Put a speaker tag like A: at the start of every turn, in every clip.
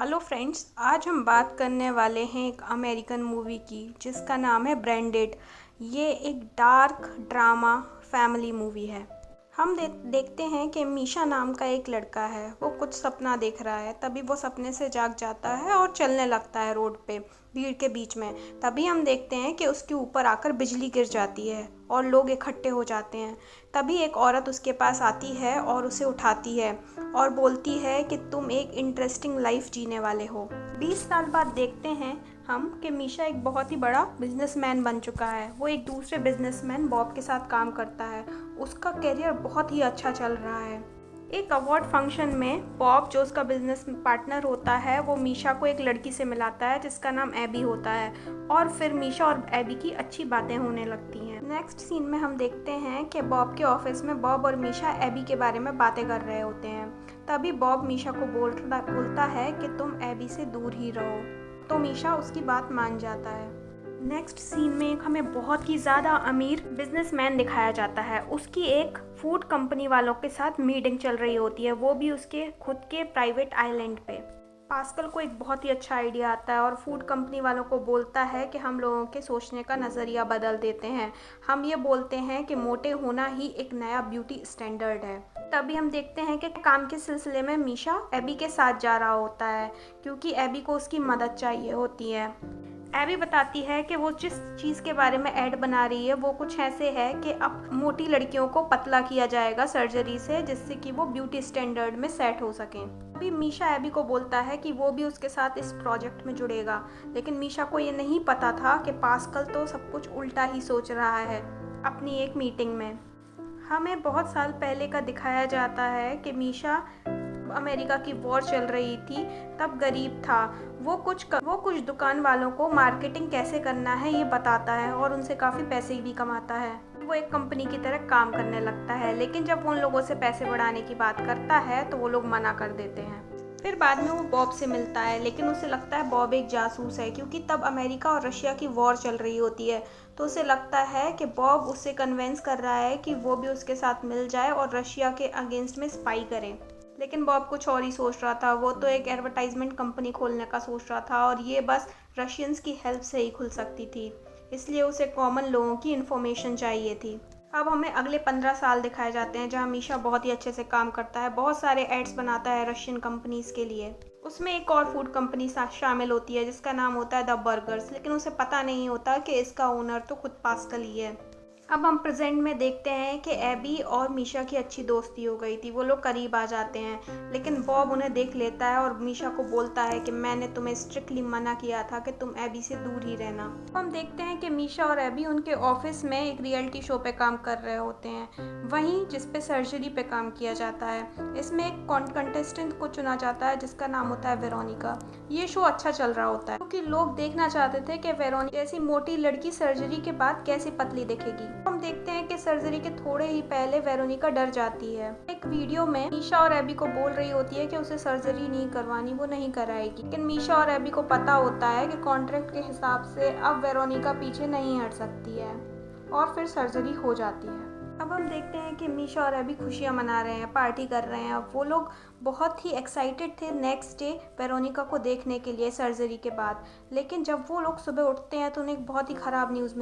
A: Hello friends, आज हम बात करने वाले हैं एक अमेरिकन मूवी की जिसका नाम है ब्रांडेड। ये एक डार्क ड्रामा फैमिली मूवी है। हम देखते हैं कि मीशा नाम का एक लड़का है। वो कुछ सपना देख रहा है, तभी वो सपने से जाग जाता है और चलने लगता है रोड पे भीड़ के बीच में। तभी हम देखते हैं कि उसके ऊपर आकर बिजली गिर जाती है और लोग इकट्ठे हो जाते हैं। तभी एक औरत उसके पास आती है और उसे उठाती है और बोलती है कि तुम एक इंटरेस्टिंग लाइफ जीने वाले हो। 20 साल बाद देखते हैं हम कि मीशा एक बहुत ही बड़ा बिजनेसमैन बन चुका है। वो एक दूसरे बिजनेसमैन बॉब के साथ काम करता है। उसका करियर बहुत ही अच्छा चल रहा है। एक अवार्ड फंक्शन में बॉब, जो उसका बिजनेस पार्टनर होता है, वो मीशा को एक लड़की से मिलाता है जिसका नाम एबी होता है और फिर मीशा और एबी की अच्छी बातें होने लगती हैं। नेक्स्ट सीन में हम देखते हैं कि बॉब के ऑफिस में बॉब और मीशा एबी के बारे में बातें कर रहे होते हैं। तभी बॉब मीशा को बोलता है कि तुम एबी से दूर ही रहो, तो मीशा उसकी बात मान जाता है। नेक्स्ट सीन में एक हमें बहुत ही ज़्यादा अमीर बिजनेसमैन दिखाया जाता है। उसकी एक फूड कंपनी वालों के साथ मीटिंग चल रही होती है, वो भी उसके खुद के प्राइवेट आइलैंड पे। पास्कल को एक बहुत ही अच्छा आइडिया आता है और फूड कंपनी वालों को बोलता है कि हम लोगों के सोचने का नज़रिया बदल देते हैं। हम ये बोलते हैं कि मोटे होना ही एक नया ब्यूटी स्टैंडर्ड है। तभी हम देखते हैं कि काम के सिलसिले में मीशा एबी के साथ जा रहा होता है, क्योंकि एबी को उसकी मदद चाहिए होती है। एबी बताती है कि वो जिस चीज़ के बारे में ऐड बना रही है वो कुछ ऐसे है कि अब मोटी लड़कियों को पतला किया जाएगा सर्जरी से, जिससे कि वो ब्यूटी स्टैंडर्ड में सेट हो सकें। अभी मीशा एबी को बोलता है कि वो भी उसके साथ इस प्रोजेक्ट में जुड़ेगा, लेकिन मीशा को ये नहीं पता था कि पास्कल तो सब कुछ उल्टा ही सोच रहा है। अपनी एक मीटिंग में हमें बहुत साल पहले का दिखाया जाता है कि मीशा अमेरिका की वॉर चल रही थी, तब गरीब था। वो कुछ दुकान वालों को मार्केटिंग कैसे करना है ये बताता है और उनसे काफ़ी पैसे भी कमाता है। वो एक कंपनी की तरह काम करने लगता है, लेकिन जब वो उन लोगों से पैसे बढ़ाने की बात करता है तो वो लोग मना कर देते हैं। फिर बाद में वो बॉब से मिलता है, लेकिन उसे लगता है बॉब एक जासूस है, क्योंकि तब अमेरिका और रशिया की वॉर चल रही होती है। तो उसे लगता है कि बॉब उससे कन्विंस कर रहा है कि वो भी उसके साथ मिल जाए और रशिया के अगेंस्ट में स्पाई करे। लेकिन बॉब कुछ और ही सोच रहा था। वो तो एक एडवर्टाइजमेंट कंपनी खोलने का सोच रहा था और ये बस रशियंस की हेल्प से ही खुल सकती थी, इसलिए उसे कॉमन लोगों की इन्फॉर्मेशन चाहिए थी। अब हमें अगले 15 साल दिखाए जाते हैं जहाँ मीशा बहुत ही अच्छे से काम करता है, बहुत सारे एड्स बनाता है रशियन कंपनीज के लिए। उसमें एक और फूड कंपनी शामिल होती है जिसका नाम होता है द बर्गर्स, लेकिन उसे पता नहीं होता कि इसका ओनर तो खुद पास्कल ही है। अब हम प्रेजेंट में देखते हैं कि एबी और मीशा की अच्छी दोस्ती हो गई थी। वो लोग करीब आ जाते हैं, लेकिन बॉब उन्हें देख लेता है और मीशा को बोलता है कि मैंने तुम्हें स्ट्रिक्टली मना किया था कि तुम एबी से दूर ही रहना। हम देखते हैं कि मीशा और एबी उनके ऑफिस में एक रियलिटी शो पे काम कर रहे होते हैं, वहीं जिस पे सर्जरी पे काम किया जाता है। इसमें एक कंटेस्टेंट को चुना जाता है जिसका नाम होता है वेरोनिका। ये शो अच्छा चल रहा होता है क्योंकि लोग देखना चाहते थे कि वेरोनिका जैसी मोटी लड़की सर्जरी के बाद कैसी पतली दिखेगी। हम देखते हैं कि सर्जरी के थोड़े ही पहले वेरोनिका डर जाती है। एक वीडियो में मीशा और एबी को बोल रही होती है कि उसे सर्जरी नहीं करवानी, वो नहीं कराएगी, लेकिन मीशा और एबी को पता होता है कि कॉन्ट्रैक्ट के हिसाब से अब वेरोनिका पीछे नहीं हट सकती है और फिर सर्जरी हो जाती है। अब हम देखते हैं कि मीशा और एबी खुशियाँ मना रहे हैं, पार्टी कर रहे हैं। अब वो लोग बहुत ही एक्साइटेड थे नेक्स्ट डे वेरोनिका को देखने के लिए सर्जरी के बाद। लेकिन जब वो लोग सुबह उठते हैं तो उन्हें एक बहुत ही ख़राब न्यूज़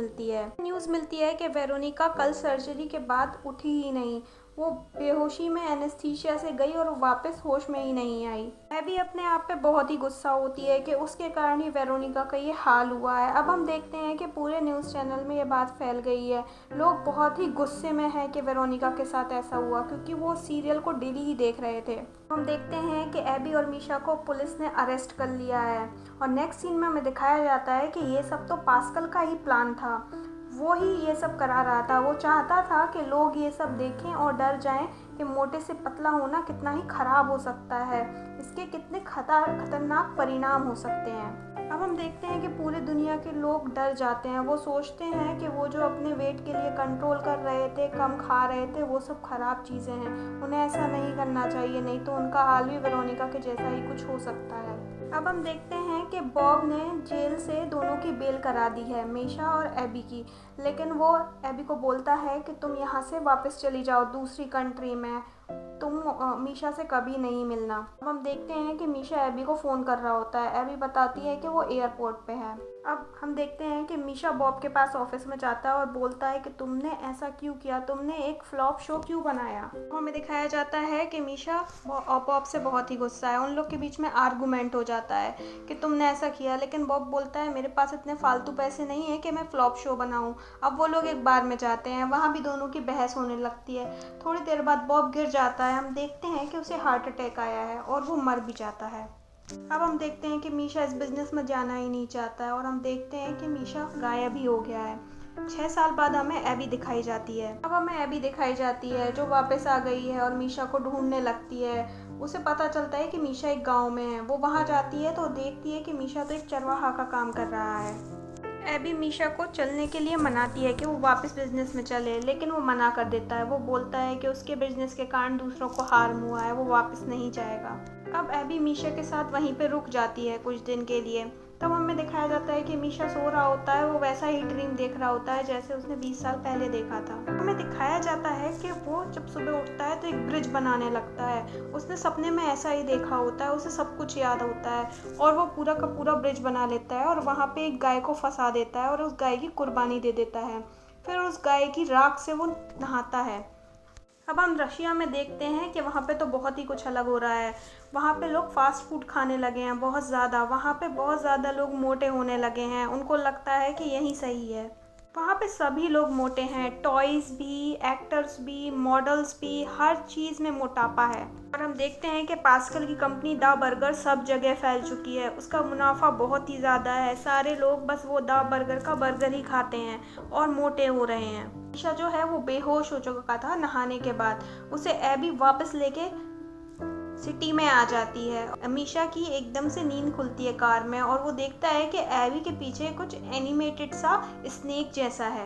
A: मिलती है कि वेरोनिका कल सर्जरी के बाद उठी ही नहीं। वो बेहोशी में एनेस्थीसिया से गई और वापस होश में ही नहीं आई। एबी अपने आप पे बहुत ही गुस्सा होती है कि उसके कारण ही वेरोनिका का ये हाल हुआ है। अब हम देखते हैं कि पूरे न्यूज़ चैनल में ये बात फैल गई है। लोग बहुत ही गुस्से में हैं कि वेरोनिका के साथ ऐसा हुआ, क्योंकि वो सीरियल को डेली ही देख रहे थे। हम देखते हैं कि एबी और मीशा को पुलिस ने अरेस्ट कर लिया है और नेक्स्ट सीन में हमें दिखाया जाता है कि ये सब तो पास्कल का ही प्लान था। वो ही ये सब करा रहा था। वो चाहता था कि लोग ये सब देखें और डर जाएं कि मोटे से पतला होना कितना ही खराब हो सकता है, इसके कितने खतरनाक परिणाम हो सकते हैं। अब हम देखते हैं कि पूरी दुनिया के लोग डर जाते हैं। वो सोचते हैं कि वो जो अपने वेट के लिए कंट्रोल कर रहे थे, कम खा रहे थे, वो सब खराब चीज़ें हैं, उन्हें ऐसा नहीं करना चाहिए, नहीं तो उनका हाल भी वेरोनिका के जैसा ही कुछ हो सकता है। अब हम देखते हैं कि बॉब ने जेल से दोनों की बेल करा दी है, मीशा और एबी की। लेकिन वो एबी को बोलता है कि तुम यहाँ से वापस चली जाओ दूसरी कंट्री में, तुम मीशा से कभी नहीं मिलना। अब हम देखते हैं कि मीशा एबी को फ़ोन कर रहा होता है। एबी बताती है कि वो एयरपोर्ट पे है। अब हम देखते हैं कि मीशा बॉब के पास ऑफिस में जाता है और बोलता है कि तुमने ऐसा क्यों किया, तुमने एक फ्लॉप शो क्यों बनाया। हमें दिखाया जाता है कि मीशा बॉब से बहुत ही गुस्सा है। उन लोग के बीच में आर्गूमेंट हो जाता है कि तुमने ऐसा किया, लेकिन बॉब बोलता है मेरे पास इतने फालतू पैसे नहीं है कि मैं फ्लॉप शो बनाऊं। अब वो लोग एक बार में जाते हैं, वहाँ भी दोनों की बहस होने लगती है। थोड़ी देर बाद बॉब गिर जाता है। हम देखते हैं कि उसे हार्ट अटैक आया है और वो मर भी जाता है। अब हम देखते हैं कि मीशा इस बिज़नेस में जाना ही नहीं चाहता है और हम देखते हैं कि मीशा गायब ही हो गया है। 6 साल बाद हमें एबी दिखाई जाती है। अब हमें एबी दिखाई जाती है जो वापस आ गई है और मीशा को ढूंढने लगती है। उसे पता चलता है कि मीशा एक गांव में है। वो वहां जाती है तो देखती है कि मीशा तो एक चरवाहा का काम कर रहा है। एबी मीशा को चलने के लिए मनाती है कि वो वापस बिजनेस में चले, लेकिन वो मना कर देता है। वो बोलता है कि उसके बिजनेस के कारण दूसरों को हार्म हुआ है, वो वापस नहीं जाएगा। अब एबी मीशा के साथ वहीं पे रुक जाती है कुछ दिन के लिए। तब हमें दिखाया जाता है कि मीशा सो रहा होता है। वो वैसा ही ड्रीम देख रहा होता है जैसे उसने 20 साल पहले देखा था। हमें दिखाया जाता है कि वो जब सुबह उठता है तो एक ब्रिज बनाने लगता है। उसने सपने में ऐसा ही देखा होता है, उसे सब कुछ याद होता है और वो पूरा का पूरा ब्रिज बना लेता है और वहाँ पे एक गाय को फंसा देता है और उस गाय की कुर्बानी दे देता है। फिर उस गाय की राख से वो नहाता है। अब हम रशिया में देखते हैं कि वहाँ पे तो बहुत ही कुछ अलग हो रहा है। वहाँ पे लोग फास्ट फूड खाने लगे हैं बहुत ज़्यादा। वहाँ पे बहुत ज़्यादा लोग मोटे होने लगे हैं। उनको लगता है कि यही सही है। वहाँ पे सभी लोग मोटे हैं, टॉयज़ भी, एक्टर्स भी, मॉडल्स भी, हर चीज़ में मोटापा है। और हम देखते हैं कि पास्कल की कंपनी द बर्गर सब जगह फैल चुकी है। उसका मुनाफा बहुत ही ज़्यादा है। सारे लोग बस वो द बर्गर का बर्गर ही खाते हैं और मोटे हो रहे हैं। ईशा जो है वो बेहोश हो चुका था नहाने के बाद। उसे एबी वापस लेके सिटी में आ जाती है। अमीशा की एकदम से नींद खुलती है कार में और वो देखता है कि एबी के पीछे कुछ एनिमेटेड सा स्नेक जैसा है।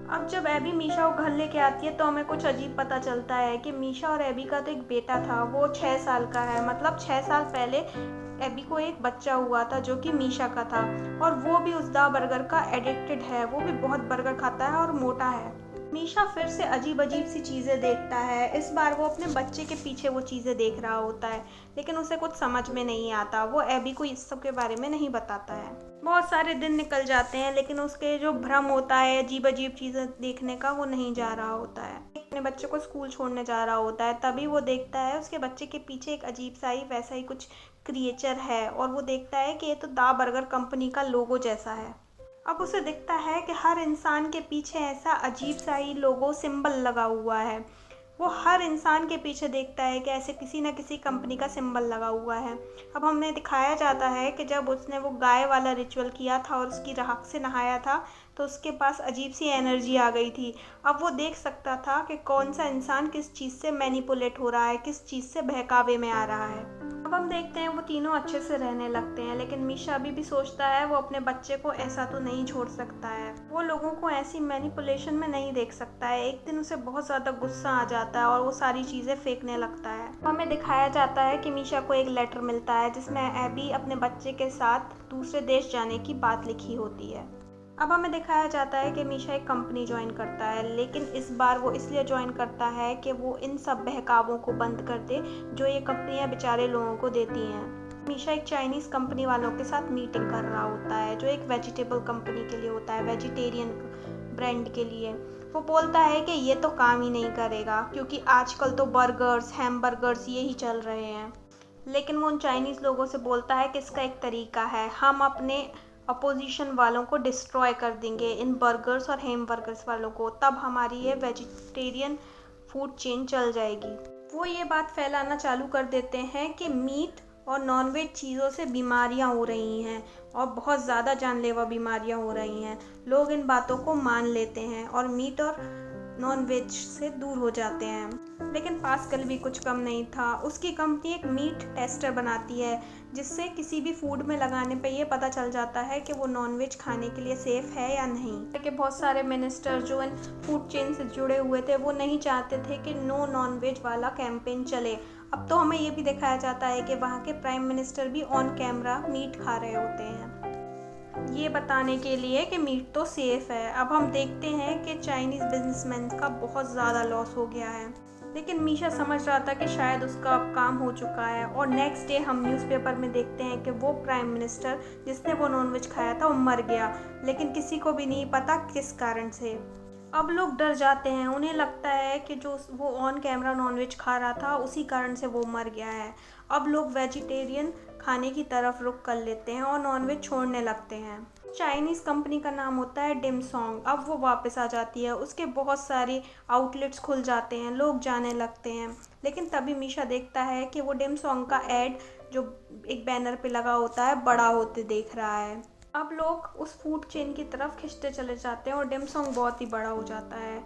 A: अब जब एबी मीशा को घर लेके आती है तो हमें कुछ अजीब पता चलता है कि मीशा और एबी का तो एक बेटा था। वो 6 साल का है, मतलब 6 साल पहले एबी को एक बच्चा हुआ था जो कि मीशा का था और वो भी उस दा बर्गर का एडिक्टेड है। वो भी बहुत बर्गर खाता है और मोटा है। मीशा फिर से अजीब अजीब सी चीज़ें देखता है। इस बार वो अपने बच्चे के पीछे वो चीज़ें देख रहा होता है, लेकिन उसे कुछ समझ में नहीं आता। वो एबी को इस सब के बारे में नहीं बताता है। बहुत सारे दिन निकल जाते हैं, लेकिन उसके जो भ्रम होता है अजीब अजीब चीज़ें देखने का, वो नहीं जा रहा होता है। अपने बच्चे को स्कूल छोड़ने जा रहा होता है, तभी वो देखता है उसके बच्चे के पीछे एक अजीब सा ही वैसा ही कुछ क्रिएचर है और वो देखता है कि ये तो दा बर्गर कंपनी का लोगो जैसा है। अब उसे दिखता है कि हर इंसान के पीछे ऐसा अजीब सा ही लोगो सिंबल लगा हुआ है। वो हर इंसान के पीछे देखता है कि ऐसे किसी न किसी कंपनी का सिंबल लगा हुआ है। अब हमें दिखाया जाता है कि जब उसने वो गाय वाला रिचुअल किया था और उसकी राख से नहाया था तो उसके पास अजीब सी एनर्जी आ गई थी। अब वो देख सकता था कि कौन सा इंसान किस चीज़ से मैनिपुलेट हो रहा है, किस चीज़ से बहकावे में आ रहा है। अब हम देखते हैं वो तीनों अच्छे से रहने लगते हैं, लेकिन मीशा अभी भी सोचता है वो अपने बच्चे को ऐसा तो नहीं छोड़ सकता है। वो लोगों को ऐसी मैनिपुलेशन में नहीं देख सकता है। एक दिन उसे बहुत ज़्यादा गुस्सा आ जाता है और वो सारी चीज़ें फेंकने लगता है। हमें दिखाया जाता है कि मीशा को एक लेटर मिलता है जिसमें एबी अपने बच्चे के साथ दूसरे देश जाने की बात लिखी होती है। अब हमें दिखाया जाता है कि मीशा एक कंपनी ज्वाइन करता है, लेकिन इस बार वो इसलिए ज्वाइन करता है कि वो इन सब बहकावों को बंद कर दे जो ये कंपनियां बेचारे लोगों को देती हैं। मीशा एक चाइनीज़ कंपनी वालों के साथ मीटिंग कर रहा होता है जो एक वेजिटेबल कंपनी के लिए होता है, वेजिटेरियन ब्रांड के लिए। वो बोलता है कि ये तो काम ही नहीं करेगा क्योंकि आजकल तो बर्गर्स, हैमबर्गर्स ये ही चल रहे हैं। लेकिन वो उन चाइनीज़ लोगों से बोलता है कि इसका एक तरीका है, हम अपने अपोजिशन वालों को डिस्ट्रॉय कर देंगे, इन बर्गर्स और हैमबर्गर्स वालों को, तब हमारी ये वेजिटेरियन फूड चेन चल जाएगी। वो ये बात फैलाना चालू कर देते हैं कि मीट और नॉनवेज चीज़ों से बीमारियां हो रही हैं और बहुत ज़्यादा जानलेवा बीमारियां हो रही हैं। लोग इन बातों को मान लेते हैं और मीट और नॉनवेज से दूर हो जाते हैं। लेकिन पास्कल भी कुछ कम नहीं था। उसकी कंपनी एक मीट टेस्टर बनाती है जिससे किसी भी फूड में लगाने पे ये पता चल जाता है कि वो नॉनवेज खाने के लिए सेफ़ है या नहीं। कि बहुत सारे मिनिस्टर जो इन फूड चेन से जुड़े हुए थे वो नहीं चाहते थे कि नो नॉनवेज वाला कैंपेन चले। अब तो हमें ये भी दिखाया जाता है कि वहाँ के प्राइम मिनिस्टर भी ऑन कैमरा मीट खा रहे होते हैं, ये बताने के लिए कि मीट तो सेफ़ है। अब हम देखते हैं कि चाइनीज़ बिजनेसमैन का बहुत ज़्यादा लॉस हो गया है। लेकिन मीशा समझ रहा था कि शायद उसका अब काम हो चुका है और नेक्स्ट डे हम न्यूज़पेपर में देखते हैं कि वो प्राइम मिनिस्टर जिसने वो नॉनवेज खाया था वो मर गया, लेकिन किसी को भी नहीं पता किस कारण से। अब लोग डर जाते हैं, उन्हें लगता है कि जो वो ऑन कैमरा नॉनवेज खा रहा था उसी कारण से वो मर गया है। अब लोग वेजिटेरियन खाने की तरफ रुख कर लेते हैं और नॉनवेज छोड़ने लगते हैं। चाइनीज़ कंपनी का नाम होता है डिम सॉन्ग। अब वो वापस आ जाती है, उसके बहुत सारे आउटलेट्स खुल जाते हैं, लोग जाने लगते हैं। लेकिन तभी मीशा देखता है कि वो डिम सॉन्ग का एड जो एक बैनर पे लगा होता है बड़ा होते देख रहा है। अब लोग उस फूड चेन की तरफ खिंचते चले जाते हैं और डिम सॉन्ग बहुत ही बड़ा हो जाता है।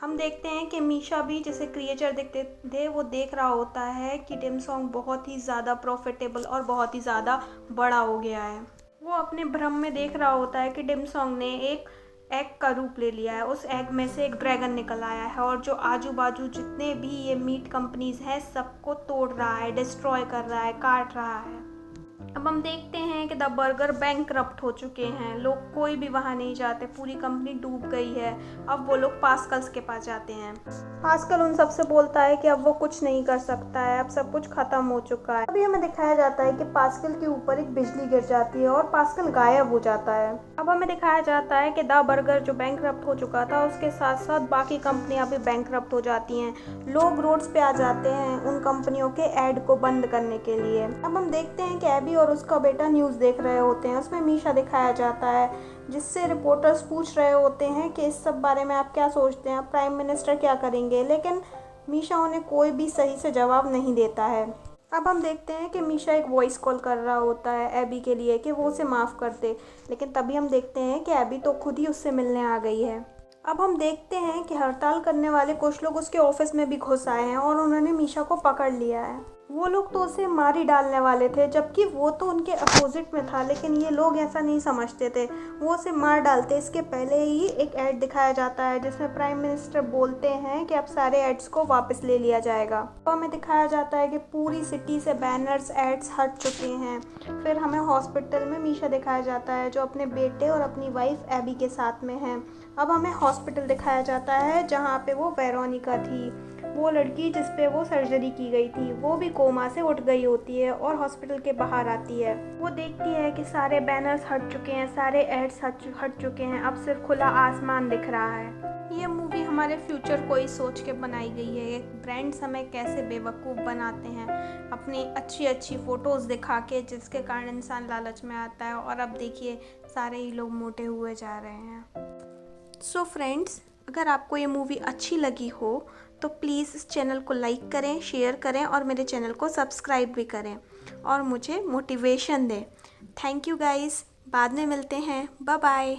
A: हम देखते हैं कि मीशा भी जैसे क्रिएचर देखते थे वो देख रहा होता है कि डिम सॉन्ग बहुत ही ज़्यादा प्रॉफिटेबल और बहुत ही ज़्यादा बड़ा हो गया है। वो अपने भ्रम में देख रहा होता है कि डिम सॉन्ग ने एक एग का रूप ले लिया है, उस एग में से एक ड्रैगन निकल आया है और जो आजू बाजू जितने भी ये मीट कंपनीज हैं सबको तोड़ रहा है, डिस्ट्रॉय कर रहा है, काट रहा है। अब हम देखते हैं कि द बर्गर बैंकरप्ट हो चुके हैं, लोग कोई भी वहाँ नहीं जाते, पूरी कंपनी डूब गई है। अब वो लोग पास्कल्स के पास जाते हैं। पास्कल उन सबसे बोलता है कि अब वो कुछ नहीं कर सकता है, अब सब कुछ खत्म हो चुका है। अभी हमें दिखाया जाता है कि पास्कल के ऊपर एक बिजली गिर जाती है और पास्कल गायब हो जाता है। अब हमें दिखाया जाता है कि द बर्गर जो बैंकरप्ट हो चुका था उसके साथ साथ बाकी कंपनियां भी बैंकरप्ट हो जाती हैं। लोग रोड्स पे आ जाते हैं उन कंपनियों के एड को बंद करने के लिए। अब हम देखते हैं कि एबी और उसका बेटा न्यूज़ देख रहे होते हैं, उसमें मीशा दिखाया जाता है जिससे रिपोर्टर्स पूछ रहे होते हैं कि इस सब बारे में आप क्या सोचते हैं, प्राइम मिनिस्टर क्या करेंगे, लेकिन मीशा उन्हें कोई भी सही से जवाब नहीं देता है। अब हम देखते हैं कि मीशा एक वॉइस कॉल कर रहा होता है एबी के लिए कि वो उसे माफ़ कर दे, लेकिन तभी हम देखते हैं कि एबी तो खुद ही उससे मिलने आ गई है। अब हम देखते हैं कि हड़ताल करने वाले कुछ लोग उसके ऑफिस में भी घुस आए हैं और उन्होंने मीशा को पकड़ लिया है। वो लोग तो उसे मार ही डालने वाले थे, जबकि वो तो उनके अपोजिट में था, लेकिन ये लोग ऐसा नहीं समझते थे, वो उसे मार डालते। इसके पहले ही एक ऐड दिखाया जाता है जिसमें प्राइम मिनिस्टर बोलते हैं कि अब सारे एड्स को वापस ले लिया जाएगा। तो हमें दिखाया जाता है कि पूरी सिटी से बैनर्स एड्स हट चुके हैं। फिर हमें हॉस्पिटल में मीशा दिखाया जाता है जो अपने बेटे और अपनी वाइफ एबी के साथ में है। अब हमें हॉस्पिटल दिखाया जाता है जहाँ पे वो वेरोनिका थी, वो लड़की जिस पे वो सर्जरी की गई थी, वो भी कोमा से उठ गई होती है और हॉस्पिटल के बाहर आती है। वो देखती है कि सारे बैनर्स हट चुके हैं, सारे एड्स हट चुके हैं, अब सिर्फ खुला आसमान दिख रहा है। ये मूवी हमारे फ्यूचर को ही सोच के बनाई गई है। एक ब्रांड्स हमें कैसे बेवकूफ़ बनाते हैं अपनी अच्छी अच्छी फ़ोटोज़ दिखा के, जिसके कारण इंसान लालच में आता है और अब देखिए सारे ही लोग मोटे हुए जा रहे हैं। सो फ्रेंड्स, अगर आपको ये मूवी अच्छी लगी हो तो प्लीज़ इस चैनल को लाइक करें, शेयर करें और मेरे चैनल को सब्सक्राइब भी करें और मुझे मोटिवेशन दें। थैंक यू गाइस, बाद में मिलते हैं, बाय बाय।